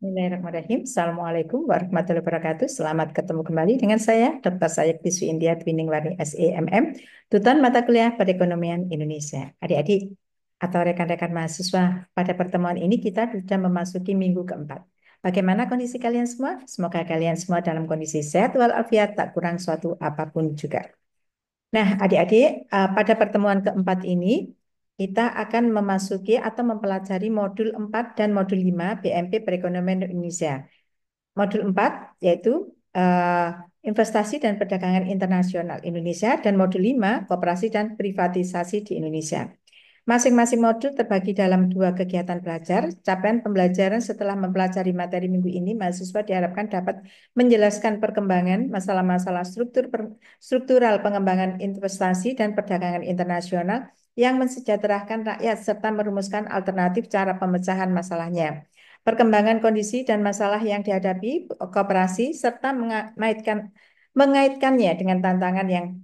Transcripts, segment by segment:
Bismillahirrahmanirrahim. Assalamualaikum warahmatullahi wabarakatuh. Selamat ketemu kembali dengan saya, Dr. Sayek Tiswi India Twiningwari SEMM, Tutan Mata Kuliah Perekonomian Indonesia. Adik-adik atau rekan-rekan mahasiswa, pada pertemuan ini kita sudah memasuki minggu keempat. Bagaimana kondisi kalian semua? Semoga kalian semua dalam kondisi sehat walafiat, tak kurang suatu apapun juga. Nah, adik-adik, pada pertemuan keempat ini kita akan memasuki atau mempelajari modul 4 dan modul 5 BMP Perekonomian Indonesia. Modul 4 yaitu eh, investasi dan perdagangan internasional Indonesia dan modul 5 koperasi dan privatisasi di Indonesia. Masing-masing modul terbagi dalam 2 kegiatan belajar. Capaian pembelajaran setelah mempelajari materi minggu ini, mahasiswa diharapkan dapat menjelaskan perkembangan masalah-masalah struktural pengembangan investasi dan perdagangan internasional yang mensejahterakan rakyat serta merumuskan alternatif cara pemecahan masalahnya. Perkembangan kondisi dan masalah yang dihadapi koperasi serta mengaitkannya dengan tantangan yang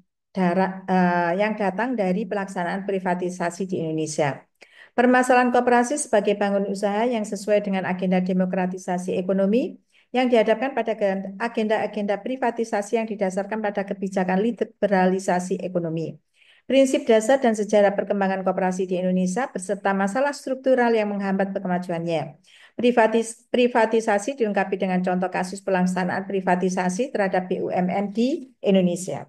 datang dari pelaksanaan privatisasi di Indonesia. Permasalahan koperasi sebagai bangun usaha yang sesuai dengan agenda demokratisasi ekonomi yang dihadapkan pada agenda-agenda privatisasi yang didasarkan pada kebijakan liberalisasi ekonomi. Prinsip dasar dan sejarah perkembangan koperasi di Indonesia beserta masalah struktural yang menghambat kemajuannya. Privatisasi dilengkapi dengan contoh kasus pelaksanaan privatisasi terhadap BUMN di Indonesia.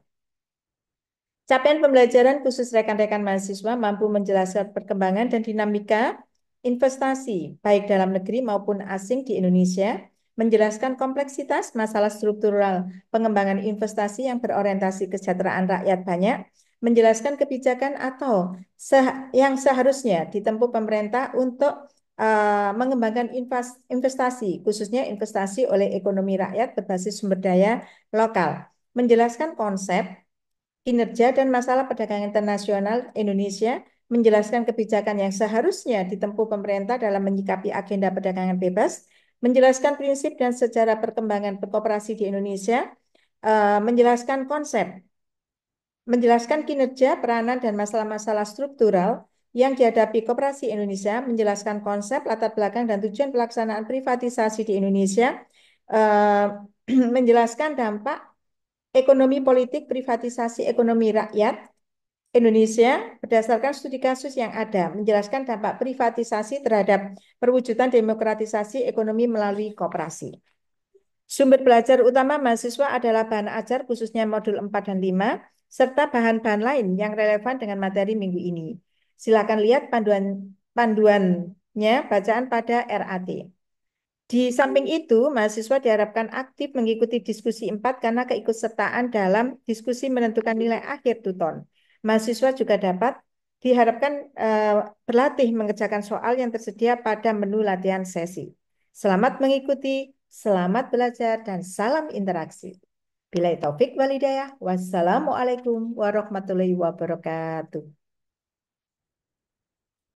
Capaian pembelajaran khusus rekan-rekan mahasiswa mampu menjelaskan perkembangan dan dinamika investasi baik dalam negeri maupun asing di Indonesia, menjelaskan kompleksitas masalah struktural pengembangan investasi yang berorientasi kesejahteraan rakyat banyak, menjelaskan kebijakan atau yang seharusnya ditempuh pemerintah untuk mengembangkan investasi, khususnya investasi oleh ekonomi rakyat berbasis sumber daya lokal, menjelaskan konsep kinerja dan masalah perdagangan internasional Indonesia, menjelaskan kebijakan yang seharusnya ditempuh pemerintah dalam menyikapi agenda perdagangan bebas, menjelaskan prinsip dan sejarah perkembangan koperasi di Indonesia, menjelaskan konsep, menjelaskan kinerja, peranan, dan masalah-masalah struktural yang dihadapi koperasi Indonesia, menjelaskan konsep, latar belakang, dan tujuan pelaksanaan privatisasi di Indonesia, menjelaskan dampak ekonomi politik privatisasi ekonomi rakyat Indonesia berdasarkan studi kasus yang ada, menjelaskan dampak privatisasi terhadap perwujudan demokratisasi ekonomi melalui koperasi. Sumber belajar utama mahasiswa adalah bahan ajar khususnya modul 4 dan 5, serta bahan-bahan lain yang relevan dengan materi minggu ini. Silakan lihat panduannya bacaan pada RAT. Di samping itu, mahasiswa diharapkan aktif mengikuti diskusi 4 karena keikutsertaan dalam diskusi menentukan nilai akhir tuton. Mahasiswa juga diharapkan berlatih mengerjakan soal yang tersedia pada menu latihan sesi. Selamat mengikuti, selamat belajar, dan salam interaksi. Billahi taufik walhidayah. Wassalamualaikum warahmatullahi wabarakatuh.